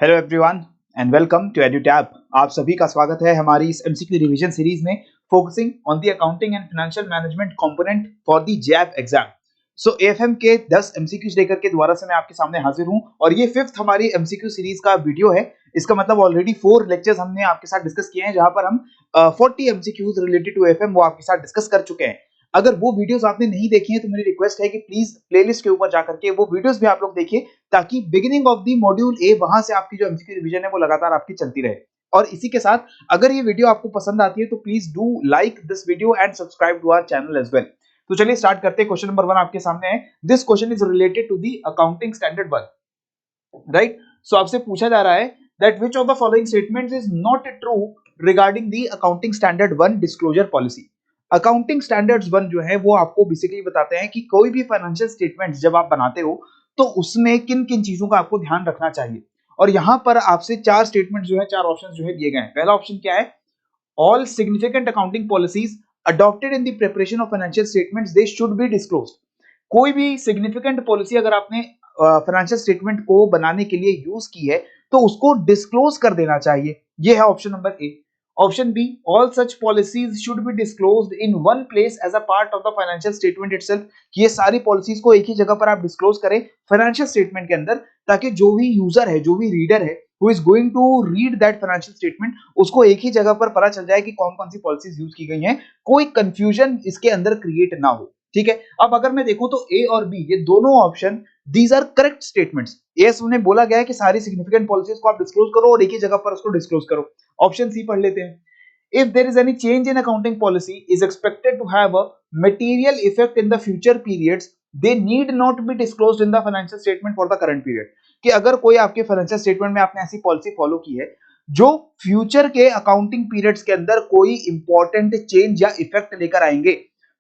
Hello everyone and welcome to Edutab. आप सभी का स्वागत है हमारी इस एमसीक्यू रिवीजन सीरीज में focusing on the accounting and financial management component for the JAIIB exam. So AFM के 10 एमसीक्यूज लेकर के दोबारा से मैं आपके सामने हाजिर हूं और ये फिफ्थ हमारी एमसीक्यू सीरीज का वीडियो है। इसका मतलब ऑलरेडी 4 लेक्चर्स हमने आपके साथ डिस्कस किए हैं जहां पर हम 40 एमसीक्यूज रिलेटेड टू एएफएम वो आपके साथ डिस्कस कर चुके हैं। अगर वो वीडियोस आपने नहीं देखी हैं तो मेरी रिक्वेस्ट है कि प्लीज प्लेलिस्ट के ऊपर जाकर के वो वीडियोस भी आप लोग देखिए ताकि beginning of the module A वहां से आपकी जो एमसीक्यू रिवीजन है वो लगातार आपकी चलती रहे। और इसी के साथ अगर ये वीडियो आपको पसंद आती है तो please do like this video and subscribe to our channel as well. तो चलिए स्टार्ट करते हैं। क्वेश्चन नंबर 1 आपके सामने है। This question is related to the accounting standard 1, right. So आपसे पूछा जा रहा है that which of the following statements is not true regarding the accounting standard 1 disclosure policy. Accounting standards 1 जो है वो आपको बेसिकली बताते हैं कि कोई भी फाइनेंशियल स्टेटमेंट्स जब आप बनाते हो तो उसमें किन किन चीजों का आपको ध्यान रखना चाहिए। और यहां पर आपसे 4 स्टेटमेंट जो है, 4 ऑप्शन जो है दिए गए हैं। पहला ऑप्शन क्या है? All significant accounting policies adopted in the preparation of financial statements they should be disclosed. कोई भी सिग्निफिकेंट पॉलिसी अगर आपने फाइनेंशियल स्टेटमेंट को बनाने के लिए यूज की है तो उसको डिस्क्लोज कर देना चाहिए। ये है option number A. Option B, all such policies should be disclosed in one place as a part of the financial statement itself. ये सारी पॉलिसीज को एक ही जगह पर आप डिस्क्लोज करें फाइनेंशियल स्टेटमेंट के अंदर, ताकि जो भी यूजर है, जो भी रीडर है, who is going to read that financial statement, उसको एक ही जगह पर पता चल जाए कि कौन कौन सी पॉलिसीज यूज की गई हैं, कोई कंफ्यूजन इसके अंदर क्रिएट ना हो। ठीक है। अब अगर मैं देखूं तो ए और बी ये दोनों option these are correct statements. Yes, उन्हें बोला गया है कि सारी सिग्निफिकेंट पॉलिसीज को आप डिस्क्लोज करो और एक ही जगह पर उसको डिस्क्लोज करो। ऑप्शन सी पढ़ लेते हैं। If there is any change in accounting policy is expected to have a material effect in the future periods, they need not be disclosed in the financial statement for the current period। कि अगर कोई आपके financial statement में आपने ऐसी policy follow की है जो फ्यूचर के अकाउंटिंग पीरियड्स के अंदर कोई इंपॉर्टेंट चेंज या इफेक्ट लेकर आएंगे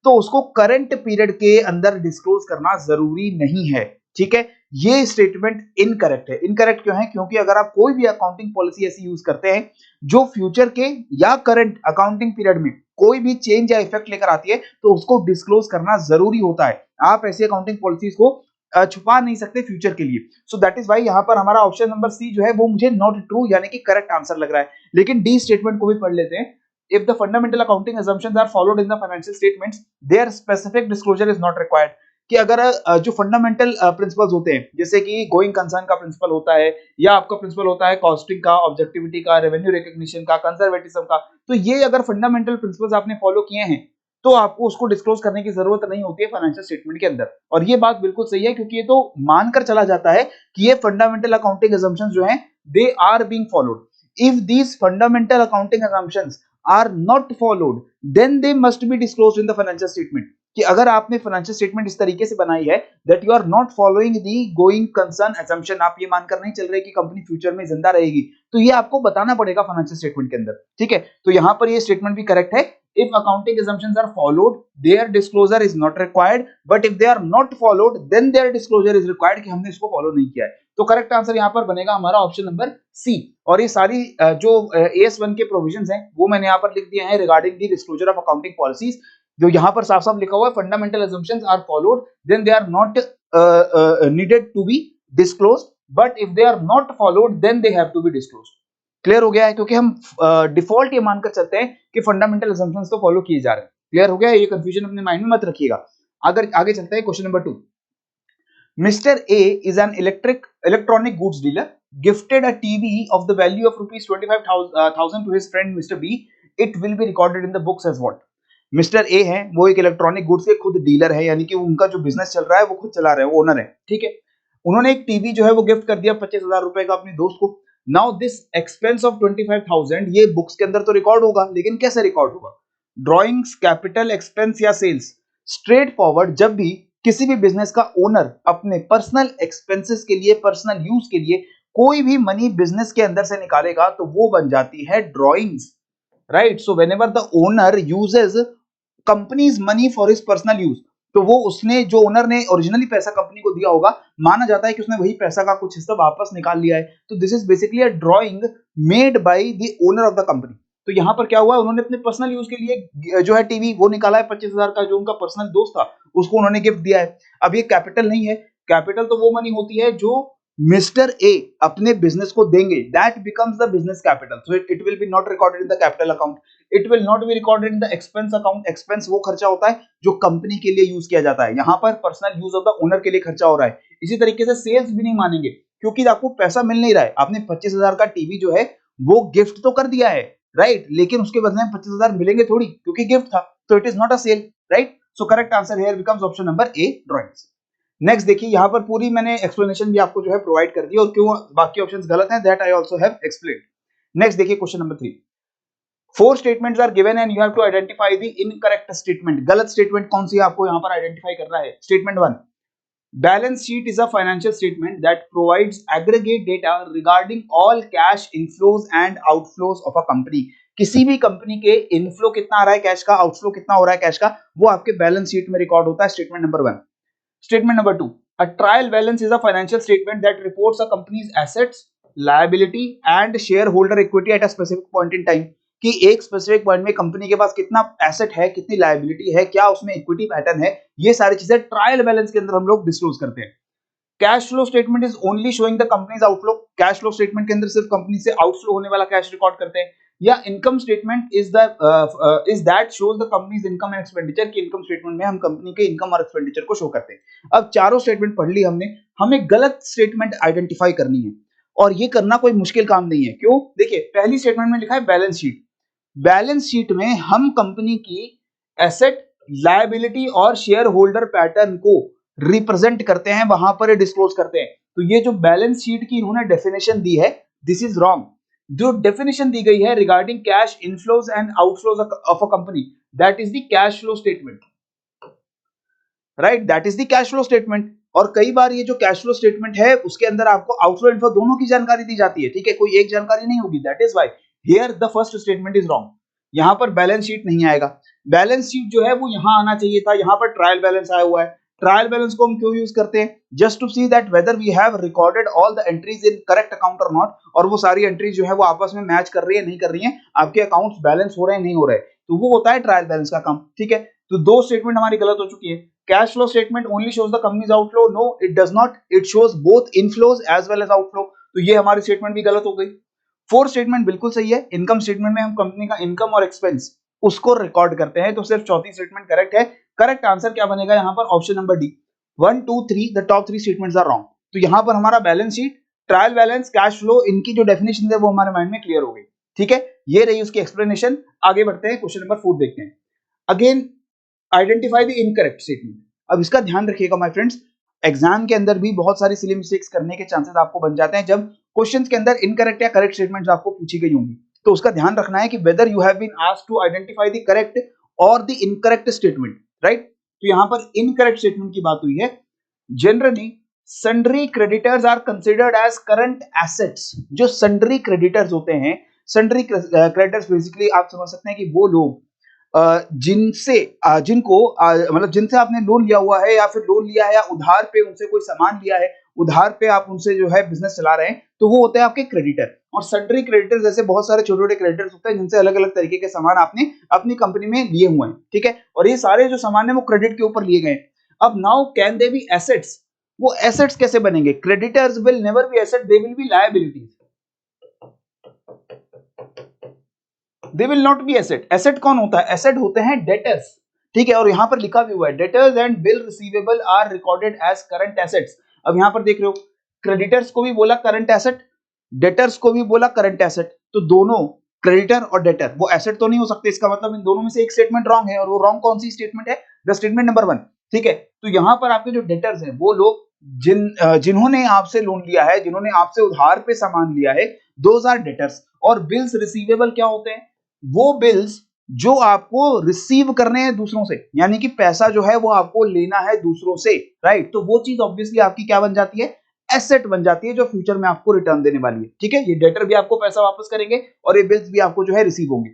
तो उसको करंट पीरियड के अंदर डिस्क्लोज करना जरूरी नहीं है। ठीक है। ये स्टेटमेंट इनकरेक्ट है। इनकरेक्ट क्यों है? क्योंकि अगर आप कोई भी अकाउंटिंग पॉलिसी ऐसी यूज करते हैं जो फ्यूचर के या करंट अकाउंटिंग पीरियड में कोई भी चेंज या इफेक्ट लेकर आती है तो उसको डिस्क्लोज करना जरूरी होता है। आप ऐसी अकाउंटिंग पॉलिसीज को छुपा नहीं सकते फ्यूचर के लिए। सो दैट इज वाई यहां पर हमारा ऑप्शन नंबर सी जो है वो मुझे नॉट ट्रू यानी कि करेक्ट आंसर लग रहा है। लेकिन डी स्टेटमेंट को भी पढ़ लेते हैं। If the fundamental accounting assumptions are followed in the financial statements, their specific disclosure is not required। कि अगर जो फंडामेंटल प्रिंसिपल्स होते हैं जैसे कि गोइंग कंसर्न का प्रिंसिपल होता है या आपका प्रिंसिपल होता है कॉस्टिंग का, ऑब्जेक्टिविटी का, रेवेन्यू रिकग्निशन का, कंजर्वेटिज्म का, तो ये अगर फंडामेंटल प्रिंसिपल्स आपने फॉलो किए हैं तो आपको उसको डिस्क्लोज करने की जरूरत नहीं होती है फाइनेंशियल स्टेटमेंट के अंदर। और ये बात बिल्कुल सही है क्योंकि ये तो मानकर चला जाता है कि ये फंडामेंटल अकाउंटिंग असम्पशंस जो हैं they are being followed. If these fundamental accounting assumptions are not followed then they must be disclosed in the financial statement। कि अगर आपने फाइनेंशियल स्टेटमेंट इस तरीके से बनाई है that you are not following the going concern assumption, आप ये मानकर नहीं चल रहे कि कंपनी फ्यूचर में जिंदा रहेगी, तो ये आपको बताना पड़ेगा फाइनेंशियल स्टेटमेंट के अंदर। ठीक है। तो यहां पर ये स्टेटमेंट भी करेक्ट है। if accounting assumptions are followed their disclosure is not required, but if they are not followed then their disclosure is required कि हमने इसको फॉलो नहीं किया है। तो करेक्ट आंसर यहां पर बनेगा हमारा ऑप्शन नंबर सी। और ये सारी जो AS1 के प्रोविजंस हैं वो मैंने यहां पर लिख दिए हैं regarding the disclosure of accounting policies. जो यहां पर साफ साफ लिखा हुआ है fundamental assumptions are followed then they are not needed to be disclosed, but if they are not followed then they have to be disclosed. Clear हो गया है? क्योंकि हम डिफॉल्ट ये मानकर चलते हैं कि फंडामेंटल असम्पशंस तो फॉलो किए जा रहे हैं। क्लियर हो गया? ये कंफ्यूजन अपने माइंड में मत रखिएगा। अगर आगे चलते हैं question number 2। Mr. A is an electronic goods dealer gifted a TV of the value of rupees 25,000 to his friend Mr. B. It will be recorded in the books as what? Mister A है वो एक electronic goods के खुद dealer है, यानी कि उनका जो बिजनेस चल रहा है वो खुद चला रहे हैं, वो ओनर है। ठीक है। उन्होंने एक टीवी जो है वो गिफ्ट कर दिया 25,000 रुपए का अपने दोस्त को। नाउ दिस एक्सपेंस ऑफ 25,000 ये बुक्स के अंदर तो रिकॉर्ड होगा, लेकिन कैसे रिकॉर्ड होगा? ड्रॉइंग्स, कैपिटल, एक्सपेंस या सेल्स? स्ट्रेट फॉरवर्ड, जब भी किसी भी बिजनेस का ओनर अपने पर्सनल एक्सपेंसेस के लिए, पर्सनल यूज के लिए कोई भी मनी बिजनेस के अंदर से निकालेगा तो वो बन जाती है drawings, right. So whenever the owner uses companies money for his personal use, तो वो उसने जो ओनर ने ओरिजिनली पैसा कंपनी को दिया होगा, माना जाता है कि उसने वही पैसा का कुछ हिस्सा वापस निकाल लिया है। तो this is basically a drawing made by the owner of the company. तो यहां पर क्या हुआ, उन्होंने अपने पर्सनल यूज के लिए जो है टीवी वो निकाला है 25,000 का, जो उनका पर्सनल दोस्त था उसको उन्होंने गिफ्ट दिया है। अब ये कैपिटल नहीं है, कैपिटल तो वो मनी होती है जो मिस्टर ए अपने बिजनेस को देंगे, that becomes the business capital, so it will be not recorded in the capital account, it will not be recorded in the expense account. Expense वो खर्चा होता है जो कंपनी के लिए यूज किया जाता है, यहाँ पर personal use of the owner के लिए खर्चा हो रहा है। इसी तरीके से सेल्स भी नहीं मानेंगे, क्योंकि आपको पैसा मिल नहीं रहा है, आपने 25,000 का टीवी जो है वो गिफ्ट तो कर दिया है, राइट, लेकिन उसके बदले में 25,000 मिलेंगे थोड़ी, क्योंकि गिफ्ट था, तो it is not a sale, right. So correct answer here becomes option number A, drawings. Next देखिए, यहाँ पर पूरी मैंने एक्सप्लेनेशन भी आपको जो है प्रोवाइड कर दी, और क्यों बाकी ऑप्शंस गलत हैं, that I also have explained. Next देखिए question number 3, 4 statements are given and you have to identify the incorrect statement. गलत स्टेटमेंट कौन सी है आपको यहाँ पर आइडेंटिफाई करना है। Statement 1, balance sheet is a financial statement that provides aggregate data regarding all cash inflows and outflows of a company. किसी भी कंपनी के इनफ्लो कितना आ रहा है कैश का, आउटफ्लो कितना हो रहा है कैश का, वो आपके बैलेंस शीट में रिकॉर्ड होता है। Statement number 1। Statement number 2. A trial balance is a financial statement that reports a company's assets, liability and shareholder equity at a specific point in time. कि एक स्पेसिफिक पॉइंट में company के पास कितना asset है, कितनी liability है, क्या उसमें इक्विटी पैटर्न है, ये सारी चीजें ट्रायल बैलेंस के अंदर हम लोग डिस्क्लोज करते हैं। Cash flow statement is only showing the company's outflow. Cash flow statement के अंदर सिर्फ कंपनी से आउटफ्लो होने वाला कैश रिकॉर्ड करते हैं। या income statement is that shows the companies income and expenditure. की इनकम स्टेटमेंट में हम कंपनी के इनकम और एक्सपेंडिचर को शो करते हैं। अब चारों स्टेटमेंट पढ़ ली हमने, हमें गलत स्टेटमेंट आइडेंटिफाई करनी है, और ये करना कोई मुश्किल काम नहीं है। क्यों? देखिए, पहली स्टेटमेंट में लिखा है बैलेंस शीट। बैलेंस शीट में हम कंपनी की एसेट, लायबिलिटी और शेयर होल्डर पैटर्न को रिप्रेजेंट करते हैं, वहां पर डिस्क्लोज करते हैं। तो ये जो बैलेंस शीट की इन्होंने डेफिनेशन दी है, दिस इज रॉन्ग। जो डेफिनेशन दी गई है regarding cash inflows and outflows of a company, that is the cash flow statement, right, that is the cash flow statement. और कई बार ये जो कैश फ्लो स्टेटमेंट है उसके अंदर आपको आउटफ्लो इनफ्लो दोनों की जानकारी दी जाती है, ठीक है, कोई एक जानकारी नहीं होगी। That is why here the first statement is wrong. यहां पर बैलेंस शीट नहीं आएगा। बैलेंस शीट जो है वो यहां आना चाहिए था, यहां पर ट्रायल बैलेंस आया हुआ है। ट्रायल बैलेंस को हम क्यों यूज करते हैं? Just to see that whether we have recorded all the entries in correct account और नॉट, और वो सारी एंट्रीज जो है वो आपस में मैच कर रही है नहीं कर रही है, आपके अकाउंट्स बैलेंस हो रहे हैं नहीं हो रहे, तो वो होता है ट्रायल बैलेंस का काम, ठीक है। तो दो स्टेटमेंट हमारी गलत हो चुकी है। Cash flow statement only shows the company's outflow, no it does not, it shows both inflows as well as outflow, तो ये हमारी स्टेटमेंट भी गलत हो गई। फोर्थ स्टेटमेंट बिल्कुल सही है। इनकम स्टेटमेंट में हम कंपनी का इनकम और एक्सपेंस उसको रिकॉर्ड करते हैं, तो सिर्फ चौथी स्टेटमेंट करेक्ट है। करेक्ट आंसर क्या बनेगा यहाँ पर? Option number D. 1, 2, 3 the top 3 statements are wrong. तो यहाँ पर हमारा balance sheet, trial balance, cash flow, इनकी जो डेफिनेशन है वो हमारे माइंड में क्लियर हो गई, ठीक है। ये रही उसकी एक्सप्लेनेशन। आगे बढ़ते हैं, क्वेश्चन नंबर 4 देखते हैं। Again identify the incorrect statement. अब इसका ध्यान रखिएगा माय फ्रेंड्स, एग्जाम के अंदर भी बहुत सारी सिली मिस्टेक्स करने के चांसेस आपको बन जाते हैं जब क्वेश्चंस के अंदर इनकरेक्ट या करेक्ट स्टेटमेंट्स आपको पूछी गई होंगी। तो उसका ध्यान रखना है कि whether you have been asked to identify the correct और द इनकरेक्ट स्टेटमेंट, राइट। तो यहां पर इनकरेक्ट स्टेटमेंट की बात हुई है। Generally sundry creditors are considered as current assets. जो सन्ड्री क्रेडिटर्स होते हैं, सन्ड्री क्रेडिटर्स बेसिकली आप समझ सकते हैं कि वो लोग जिनसे जिनको मतलब जिनसे आपने लोन लिया हुआ है, या फिर लोन लिया है या उधार पे उनसे कोई सामान लिया है, उधार पे आप उनसे जो है बिजनेस चला रहे हैं, तो वो होते हैं आपके क्रेडिटर। और सन्ड्री क्रेडिटर्स जैसे बहुत सारे छोटे छोटे क्रेडिटर्स होते हैं जिनसे अलग अलग तरीके के सामान आपने अपनी कंपनी में लिए हुए हैं, ठीक है। और ये सारे जो सामान है वो क्रेडिट के ऊपर लिए गए। अब now can they B assets? वो एसेट्स कैसे बनेंगे? Creditors will never be asset, they will be liabilities, they will not be asset. Asset कौन होता है? एसेट होते हैं डेटर्स, ठीक है। और यहां पर लिखा भी हुआ है debtors and bill receivable are recorded as current assets. अब यहां पर देख रहे हो, क्रेडिटर्स को भी बोला करंट एसेट, डेटर्स को भी बोला करंट एसेट, तो दोनों क्रेडिटर और डेटर वो एसेट तो नहीं हो सकते। इसका मतलब इन दोनों में से एक स्टेटमेंट रॉन्ग है, और वो रॉन्ग कौन सी स्टेटमेंट है? द स्टेटमेंट नंबर 1, ठीक है। तो यहां पर आपके जो डेटर्स हैं वो लोग जिन्होंने आपसे लोन लिया है, जिन्होंने आपसे उधार पे सामान लिया है, दोज आर डेटर्स। और बिल्स रिसीवेबल क्या होते हैं? वो बिल्स जो आपको रिसीव करने हैं दूसरों से, यानी कि पैसा जो है वो आपको लेना है दूसरों से, राइट। तो वो चीज ऑब्वियसली आपकी क्या बन जाती है? एसेट बन जाती है, जो फ्यूचर में आपको रिटर्न देने वाली है, ठीक है। ये डेटर भी आपको पैसा वापस करेंगे और ये बिल्स भी आपको जो है रिसीव होंगे।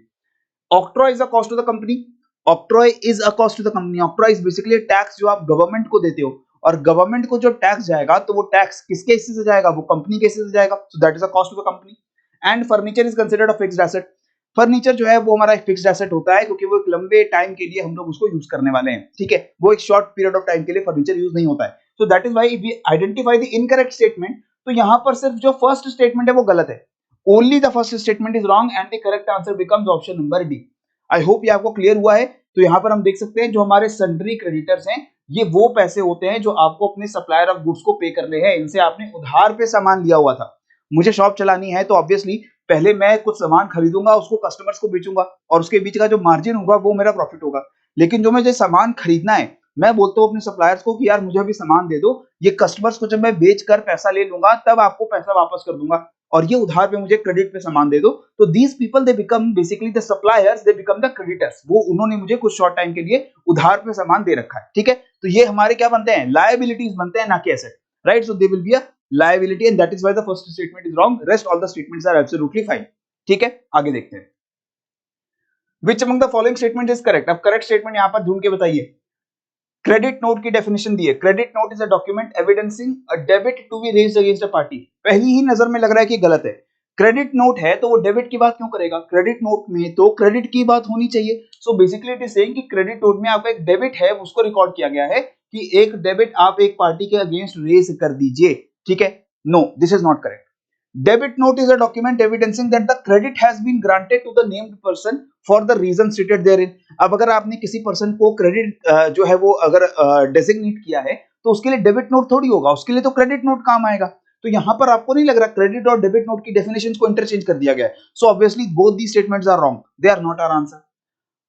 Octroi is a cost to the company. Octroi is a cost to the company. Octroi is basically tax जो आप गवर्नमेंट को देते हो, और गवर्नमेंट को जो टैक्स जाएगा तो वो टैक्स किसके हिस्से से जाएगा? वो कंपनी के हिस्से से जाएगा, so that is a cost to the company. And furniture is considered a fixed asset. Furniture जो है वो हमारा एक फिक्स्ड एसेट होता है, क्योंकि वो एक लंबे टाइम के लिए हम लोग उसको यूज करने वाले हैं, ठीक है। वो एक शॉर्ट पीरियड ऑफ टाइम के लिए फर्नीचर यूज नहीं होता है। So that is why if we identify the incorrect statement, तो यहाँ पर सिर्फ जो फर्स्ट स्टेटमेंट है वो गलत है। Only the first statement is wrong and the correct answer becomes option number D. I hope ये आपको क्लियर हुआ है। तो यहाँ पर हम देख सकते हैं जो हमारे सन्ड्री क्रेडिटर्स हैं ये वो पैसे होते हैं जो आपको अपने सप्लायर ऑफ गुड्स को पे करने हैं। इनसे आपने उधार पे सामान लिया हुआ था। मुझे शॉप चलानी है तो ऑब्वियसली पहले मैं कुछ सामान खरीदूंगा, उसको कस्टमर्स को बेचूंगा और उसके बीच का जो मार्जिन होगा वो मेरा प्रॉफिट होगा। लेकिन जो मुझे सामान खरीदना है मैं बोलता हूँ अपने सप्लायर्स को कि यार मुझे अभी सामान दे दो, ये कस्टमर्स को जब मैं बेच कर पैसा ले लूंगा तब आपको पैसा वापस कर दूंगा और ये उधार पे मुझे क्रेडिट पे सामान दे दो। तो these people they become basically the suppliers, they become the creditors. वो उन्होंने मुझे कुछ शॉर्ट टाइम के लिए उधार पे सामान दे रखा है, ठीक है। तो ये हमारे क्या बनते हैं, लायबिलिटीज बनते हैं, ना कि asset, right. So they will be a liability and that is why the first statement is wrong, rest all the statements are absolutely fine, ठीक है। आगे देखते हैं which among the following statement is correct। अब correct statement यहां पर ढूंढ के बताइए। क्रेडिट नोट की डेफिनेशन दी है, credit note is a document evidencing a debit to be raised against a party. पहली ही नजर में लग रहा है कि गलत है। क्रेडिट नोट है तो वो डेबिट की बात क्यों करेगा, क्रेडिट नोट में तो क्रेडिट की बात होनी चाहिए। So basically it is saying कि क्रेडिट नोट में आपका एक डेबिट है उसको रिकॉर्ड किया गया है कि एक डेबिट आप एक पार्टी के अगेंस्ट रेज कर दीजिए, ठीक है। No, this is not correct. Debit note is a document evidencing that the credit has been granted to the named person for the reason stated therein। अब अगर आपने किसी पर्सन को क्रेडिट जो है वो अगर डेजिग्नेट किया है तो उसके लिए डेबिट नोट थोड़ी होगा, उसके लिए तो क्रेडिट नोट काम आएगा। तो यहां पर आपको नहीं लग रहा क्रेडिट और डेबिट नोट की डेफिनेशंस को इंटरचेंज कर दिया गया है। So obviously both the statements are wrong, they are not our answer.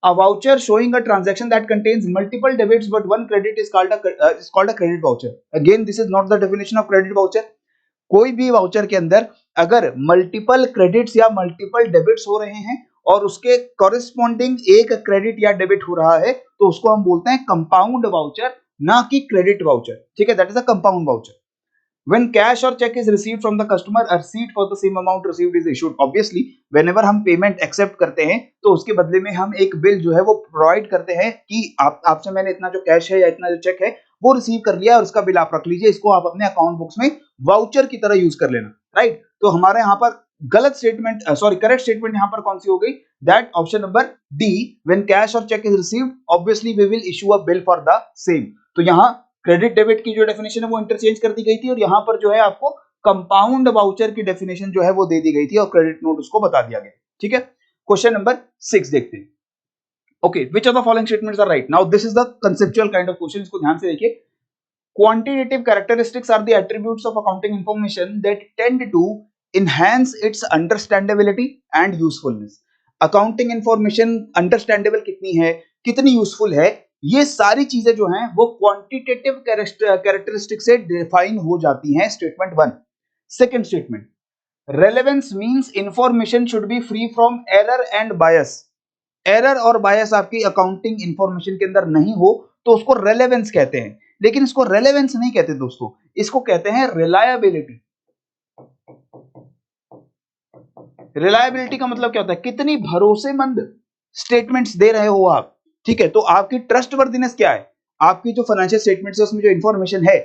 A voucher showing a transaction that contains multiple debits but one credit is called a credit voucher। Again, this is not the definition of credit voucher। कोई भी voucher के अंदर अगर multiple credits या multiple debits हो रहे हैं और उसके कॉरेस्पॉन्डिंग एक क्रेडिट या डेबिट हो रहा है तो उसको हम बोलते हैं कंपाउंड वाउचर, ना कि क्रेडिट वाउचर, ठीक है। That is a compound voucher. When cash or check is received from the customer, a receipt for the same amount received is issued। Obviously, whenever हम पेमेंट एक्सेप्ट करते हैं तो उसके बदले में हम एक बिल जो है वो प्रोवाइड करते हैं कि आपसे मैंने इतना जो कैश है या इतना जो चेक है वो रिसीव कर लिया और उसका बिल आप रख लीजिए, इसको आप अपने अकाउंट बुक्स में वाउचर की तरह यूज कर लेना, राइट। तो हमारे यहाँ पर गलत स्टेटमेंट, सॉरी करेक्ट स्टेटमेंट यहाँ पर कौन सी हो गई, that option number D, when cash और cheque is received obviously we will issue a bill for the same. तो यहाँ क्रेडिट डेबिट की जो डेफिनेशन है वो इंटरचेंज कर दी गई थी और यहां पर जो है आपको कंपाउंड वाउचर की डेफिनेशन जो है वो दे दी गई थी और क्रेडिट नोट उसको बता दिया गया, ठीक है। क्वेश्चन नंबर 6 देखते हैं। Okay, which of the following statements are right. Now this is the conceptual kind of question, इसको ध्यान से देखिए। Quantitative characteristics are the attributes of accounting information that tend to enhance its understandability and usefulness। Accounting information understandable कितनी है, कितनी useful है, ये सारी चीजें जो हैं वो क्वांटिटेटिव कैरेक्टरिस्टिक से डिफाइन हो जाती हैं। Statement 1। Second statement, relevance means information should be free from error and bias. Error और बायस आपकी अकाउंटिंग इंफॉर्मेशन के अंदर नहीं हो तो उसको रेलेवेंस कहते हैं, लेकिन इसको रेलेवेंस नहीं कहते दोस्तों, इसको कहते हैं रिलायबिलिटी। रिलायबिलिटी का मतलब क्या होता है, कितनी भरोसेमंद स्टेटमेंट्स दे रहे हो आप, ठीक है। तो आपकी ट्रस्टवर्दीनेस क्या है, आपकी जो फाइनेंशियल स्टेटमेंट्स है उसमें जो इंफॉर्मेशन है,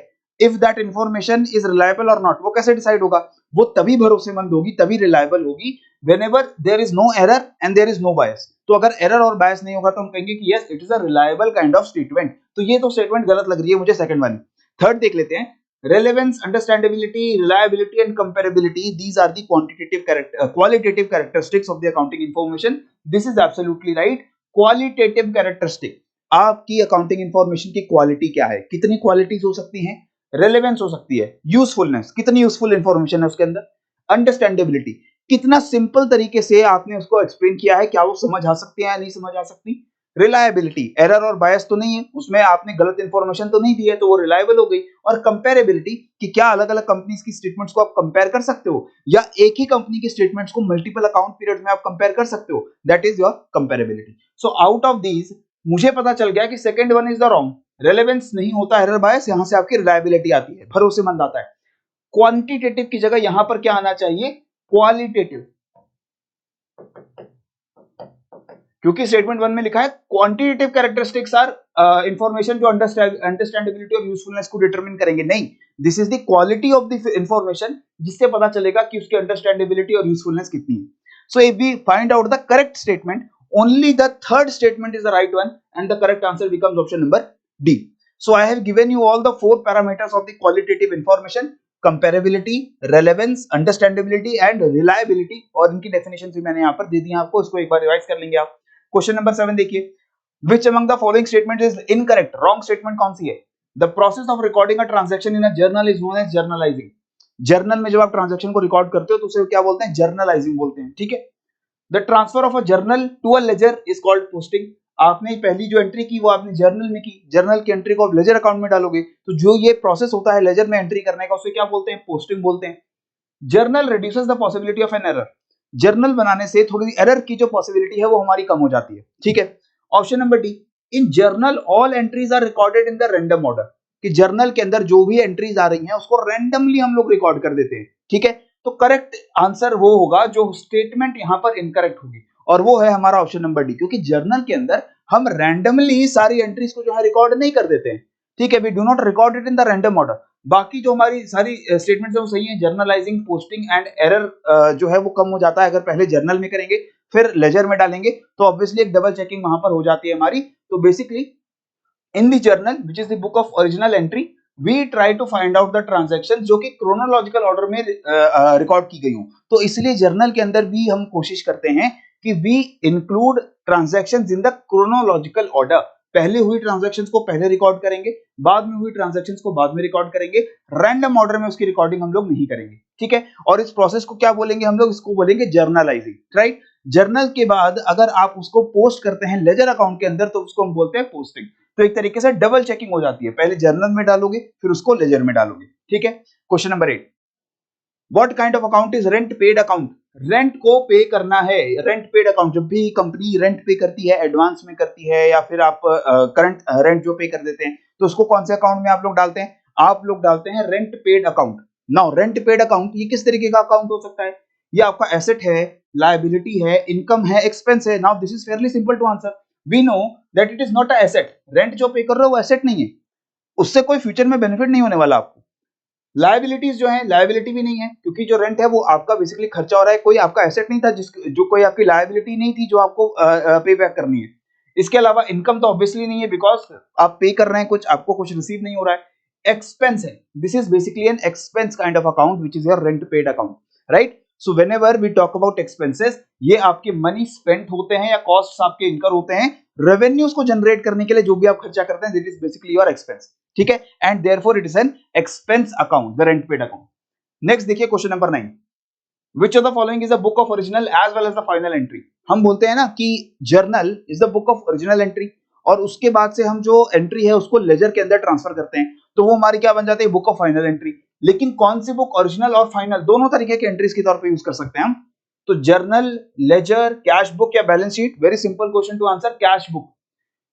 if that information is reliable और नॉट, वो कैसे डिसाइड होगा, वो तभी भरोसेमंद होगी, तभी रिलायबल होगी whenever there is no error and there is no bias। तो अगर एरर और बायस नहीं होगा तो हम कहेंगे कि yes it is a reliable kind of statement. तो ये तो स्टेटमेंट गलत लग रही है मुझे सेकंड वाली। थर्ड देख लेते हैं, relevance, understandability, reliability and comparability, these are the qualitative characteristics of the accounting information। This is absolutely right। qualitative characteristic, आपकी अकाउंटिंग इंफॉर्मेशन की क्वालिटी क्या है, कितनी क्वालिटीज हो सकती हैं, रेलेवेंस हो सकती है, यूजफुलनेस, कितनी यूजफुल इंफॉर्मेशन है उसके अंदर, अंडरस्टैंडेबिलिटी, कितना सिंपल तरीके से आपने उसको एक्सप्लेन किया है, क्या वो समझ आ सकती है या नहीं समझ आ सकती, रिलायबिलिटी, एरर और बायस तो नहीं है उसमें, आपने गलत इंफॉर्मेशन तो नहीं दी है तो वो रिलायबल हो गई, और कंपेरेबिलिटी कि क्या अलग अलग कंपनीज की स्टेटमेंट्स को आप कंपेयर कर सकते हो या एक ही कंपनी की स्टेटमेंट्स को मल्टीपल अकाउंट पीरियड में आप कंपेयर कर सकते हो, that is your comparability. So out of these मुझे पता चल गया कि second one is the wrong, relevance नहीं होता, एरर बायस, यहां से आपकी रिलायबिलिटी आती है, भरोसेमंद आता है। क्वांटिटेटिव की जगह यहां पर क्या आना चाहिए, क्वालिटेटिव, क्योंकि स्टेटमेंट 1 में लिखा है क्वांटिटेटिव कैरेक्टरिस्टिक्स आर इंफॉर्मेशन जो अंडरस्टैंडेबिलिटी और यूजफुलनेस को डिटरमिन करेंगे, नहीं, this is the quality of the information जिससे पता चलेगा कि उसकी अंडरस्टैंडेबिलिटी और यूजफुलनेस कितनी है। So if we find out the correct statement, only the third statement is the right one and the correct answer becomes option number D। So I have given you all the 4 parameters of the qualitative information। Comparability, relevance, understandability and reliability, और इनकी definition भी मैंने यहाँ पर दे दी है आपको, इसको एक बार रिवाइज कर लेंगे आप। क्वेश्चन नंबर 7 देखिए, which among the following statement is incorrect, wrong statement कौन सी है? The process of recording a transaction in a journal is known as journalising. Journal में जब आप ट्रांजैक्शन को रिकॉर्ड करते हो तो उसे क्या बोलते हैं? जर्नलाइजिंग बोलते हैं, ठीक है। The transfer of a journal to a ledger is called posting. आपने पहली जो एंट्री की वो आपने जर्नल में की, जर्नल की एंट्री को आप लेजर अकाउंट में डालोगे, तो जो ये प्रोसेस होता है लेजर में एंट्री करने का उसे क्या बोलते हैं? पोस्टिंग बोलते हैं। Journal reduces the possibility of an error. Journal बनाने से थोड़ी एरर की जो पॉसिबिलिटी है वो हमारी कम हो जाती है, ठीक है। Option number D, in journal all entries are recorded in the random order, कि जर्नल के अंदर जो भी एंट्रीज आ रही हैं उसको रैंडमली हम लोग रिकॉर्ड कर देते हैं, ठीक है। तो करेक्ट आंसर वो होगा जो स्टेटमेंट यहां पर इनकरेक्ट होगी, और वो है हमारा ऑप्शन नंबर डी, क्योंकि जर्नल के अंदर हम रैंडमली सारी एंट्रीज को जो है रिकॉर्ड नहीं कर देते हैं, ठीक है। We do not record it in the random order. बाकी जो हमारी सारी स्टेटमेंट्स है वो सही है। जर्नलाइजिंग, पोस्टिंग एंड एरर जो है वो कम हो जाता है अगर पहले जर्नल में करेंगे फिर लेजर में डालेंगे, तो ऑब्वियसली एक डबल चेकिंग वहां पर हो जाती है हमारी। तो basically in the journal which is the book of original entry we try to find out the transaction जो कि क्रोनोलॉजिकल ऑर्डर में रिकॉर्ड की गई हो, तो इसलिए जर्नल के अंदर भी हम कोशिश करते हैं कि we include transactions in the chronological order. पहले हुई ट्रांजैक्शंस को पहले रिकॉर्ड करेंगे, बाद में हुई ट्रांजैक्शंस को बाद में रिकॉर्ड करेंगे, रैंडम ऑर्डर में उसकी रिकॉर्डिंग हम लोग नहीं करेंगे, ठीक है। और इस प्रोसेस को क्या बोलेंगे हम लोग? इसको बोलेंगे जर्नलाइजिंग, राइट। जर्नल के बाद अगर आप उसको पोस्ट करते हैं लेजर अकाउंट के अंदर तो उसको हम बोलते हैं पोस्टिंग। तो एक तरीके से डबल चेकिंग हो जाती है, पहले जर्नल में डालोगे फिर उसको लेजर में डालोगे, ठीक है। Question number 8, what kind of account is rent paid account? Rent को पे करना है, रेंट पेड अकाउंट। जब भी कंपनी रेंट पे करती है, एडवांस में करती है या फिर आप करंट रेंट जो पे कर देते हैं, तो उसको कौन से अकाउंट में आप लोग डालते हैं? आप लोग डालते हैं rent paid account. Now rent paid account ये किस तरीके का अकाउंट हो सकता है? ये आपका एसेट है, लायबिलिटी है, इनकम है, एक्सपेंस है। Now this is fairly simple to answer. We know that it is not a asset. Rent जो पे कर रहे हो वो एसेट नहीं है, उससे कोई फ्यूचर में बेनिफिट नहीं होने वाला आपको। लायबिलिटीज जो है, लायबिलिटी भी नहीं है, क्योंकि जो रेंट है वो आपका बेसिकली खर्चा हो रहा है, कोई आपका एसेट नहीं था जो कोई आपकी लायबिलिटी नहीं थी जो आपको पे बैक करनी है। इसके अलावा इनकम तो ऑब्वियसली नहीं है, बिकॉज आप पे कर रहे हैं कुछ, आपको कुछ रिसीव नहीं हो रहा है। एक्सपेंस है, this is basically an expense kind of account which is your rent paid account, right. So whenever we talk about expenses, ये आपके मनी स्पेंट होते हैं या कॉस्ट आपके इनकर होते हैं रेवेन्यूज को जनरेट करने के लिए, जो भी आप खर्चा करते हैं, this is basically your expense, ठीक है। And therefore it is an expense account, the rent paid account. Next देखिए question number 9, which of the following is the book of original as well as the final entry? हम बोलते हैं ना कि journal is the book of original entry, और उसके बाद से हम जो एंट्री है उसको लेजर के अंदर ट्रांसफर करते हैं, तो वो हमारी क्या बन जाती है? Book of final entry. लेकिन कौन सी बुक ओरिजिनल और फाइनल दोनों तरीके के एंट्रीज के तौर पे यूज कर सकते हैं हम? तो जर्नल, लेजर, कैश बुक या balance sheet? Very simple question to answer, cash book.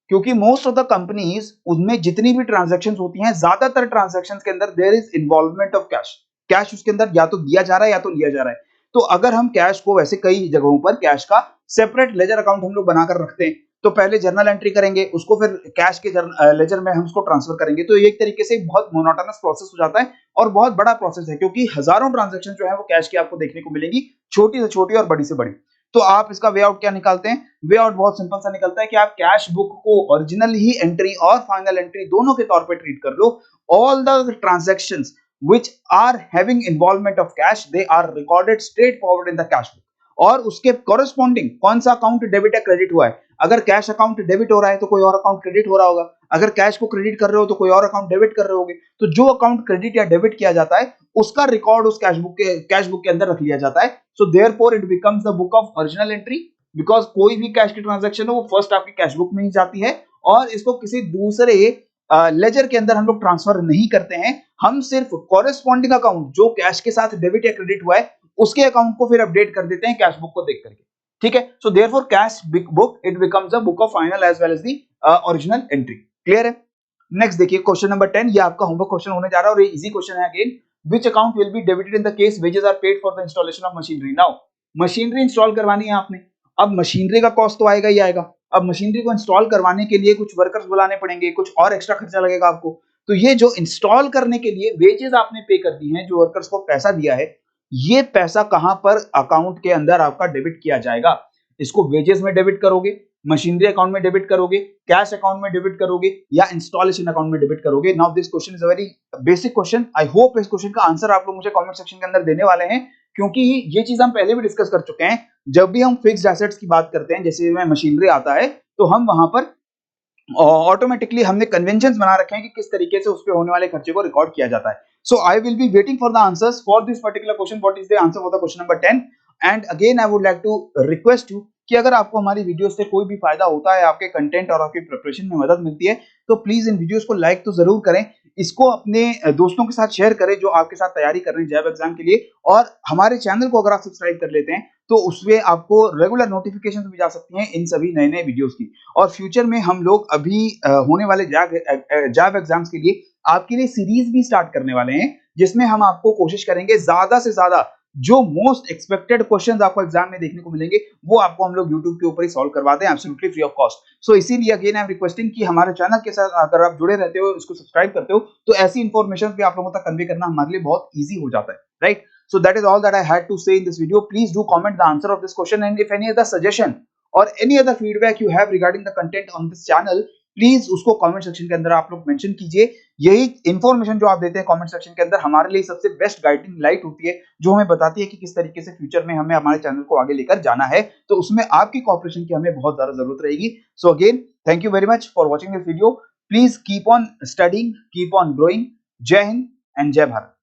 क्योंकि मोस्ट ऑफ द कंपनीज उनमें जितनी भी ट्रांजैक्शंस होती हैं, ज्यादातर ट्रांजैक्शंस के अंदर there is involvement of cash. Cash उसके अंदर या तो दिया जा रहा है या तो लिया जा रहा है। तो अगर हम कैश को, वैसे कई जगहों पर कैश का सेपरेट लेजर अकाउंट हम लोग बनाकर रखते हैं, तो पहले जर्नल एंट्री करेंगे, उसको फिर कैश के लेजर में हम उसको ट्रांसफर करेंगे, तो ये एक तरीके से बहुत मोनोटोनस प्रोसेस हो जाता है और बहुत बड़ा प्रोसेस है, क्योंकि हजारों ट्रांजैक्शन जो है वो कैश की आपको देखने को मिलेंगी, छोटी से छोटी और बड़ी से बड़ी। तो आप इसका वे आउट क्या निकालते हैं? वे आउट बहुत सिंपल सा निकलता है कि आप कैश बुक को ओरिजिनल ही एंट्री और फाइनल एंट्री दोनों के तौर पे ट्रीट कर लो। All the transactions which are having involvement of cash, they are recorded straightforward in the cash book, और उसके corresponding कौन सा अकाउंट डेबिट या क्रेडिट हुआ है? अगर कैश अकाउंट डेबिट हो रहा है तो कोई और अकाउंट क्रेडिट हो रहा होगा, अगर कैश को क्रेडिट कर रहे हो तो कोई और अकाउंट डेबिट कर रहे होगे। तो जो अकाउंट क्रेडिट या डेबिट किया जाता है उसका रिकॉर्ड उस कैश बुक के अंदर रख लिया जाता है। So therefore it becomes the book of original entry, because कोई भी कैश की ट्रांजैक्शन हो वो फर्स्ट आपकी कैश बुक में ही जाती है, और इसको किसी दूसरे लेजर के अंदर हम लोग ट्रांसफर नहीं करते हैं। हम सिर्फ कॉरेस्पॉन्डिंग अकाउंट जो कैश के साथ डेबिट या क्रेडिट हुआ है उसके अकाउंट को फिर अपडेट कर देते हैं कैश बुक को देख करके, ठीक है। So therefore cash book it becomes a book of final as well as the original entry. Clear है? नेक्स्ट देखिए क्वेश्चन नंबर 10, ये आपका होमवर्क क्वेश्चन होने जा रहा है और ये इजी क्वेश्चन है again. Which account will be debited in the case wages are paid for the installation of machinery? Now machinery install करवानी है आपने, अब मशीनरी का कॉस्ट तो आएगा ही आएगा। अब मशीनरी को इंस्टॉल करवाने के लिए कुछ वर्कर्स बुलाने पड़ेंगे, कुछ और एक्स्ट्रा खर्चा लगेगा आपको। तो ये जो इंस्टॉल करने के लिए वेजेस आपने पे कर दी हैं, जो वर्कर्स को पैसा दिया है, ये पैसा कहां पर अकाउंट के अंदर आपका डेबिट किया जाएगा? इसको वेजेस में डेबिट करोगे मशीनरी अकाउंट में डेबिट करोगे, कैश अकाउंट में डेबिट करोगे या इंस्टॉलेशन अकाउंट में डेबिट करोगे? Now this question is a very basic question. I hope इस क्वेश्चन का आंसर आप लोग मुझे कमेंट सेक्शन के अंदर देने वाले हैं, क्योंकि ये चीज हम पहले भी डिस्कस कर चुके हैं। जब भी हम फिक्स्ड एसेट्स की बात करते हैं, जैसे में मशीनरी आता है, तो हम वहां पर ऑटोमेटिकली हमने कन्वेंशंस बना रखे हैं कि किस तरीके से उस पे होने वाले खर्चे को रिकॉर्ड किया जाता है। So I will be waiting for the answers for this particular question. What is the answer for the question number 10? And again I would like to request you कि अगर आपको हमारी वीडियो से कोई भी फायदा होता है, आपके कंटेंट और आपकी प्रिपरेशन में मदद मिलती है, तो प्लीज इन वीडियोस को लाइक तो जरूर करें। इसको अपने दोस्तों के साथ शेयर करें जो आपके साथ तैयारी कर रहे हैं जैब एग्जाम के लिए। और हमारे चैनल को अगर आप सब्सक्राइब कर लेते हैं तो उसमें आपको रेगुलर नोटिफिकेशन भी जा सकती हैं इन सभी नए नए वीडियोस की। और फ्यूचर में हम लोग अभी होने वाले जैब एग्जाम्स के लिए आपके लिए सीरीज भी स्टार्ट करने वाले हैं, जिसमें हम आपको कोशिश करेंगे ज्यादा से ज्यादा जो मोस्ट एक्सपेक्टेड क्वेश्चंस आपको एग्जाम में देखने को मिलेंगे वो आपको हम लोग YouTube के ऊपर ही सॉल्व करवा दें एब्सोल्युटली फ्री ऑफ कॉस्ट। सो इसीलिए अगेन आई एम रिक्वेस्टिंग कि हमारे चैनल के साथ अगर आप जुड़े रहते हो, इसको सब्सक्राइब करते हो, तो ऐसी इंफॉर्मेशन भी आप लोगों तक कन्वे करना हमारे लिए बहुत ईजी हो जाता है, right? So that is all that I had to say in this video. Please do comment the answer of this question, and if any other suggestion or any other feedback you have regarding the content on this channel, please उसको comment section के अंदर आप लोग mention कीजिए। यही information जो आप देते हैं कमेंट सेक्शन के अंदर हमारे लिए सबसे बेस्ट गाइडिंग लाइट होती है, जो हमें बताती है कि किस तरीके से फ्यूचर में हमें हमारे चैनल को आगे लेकर जाना है। तो उसमें आपकी कॉपरेशन की हमें बहुत ज्यादा जरूरत रहेगी। So again thank you very much for watching this video. Please keep on studying, keep on growing. जय हिंद एंड जय भारत।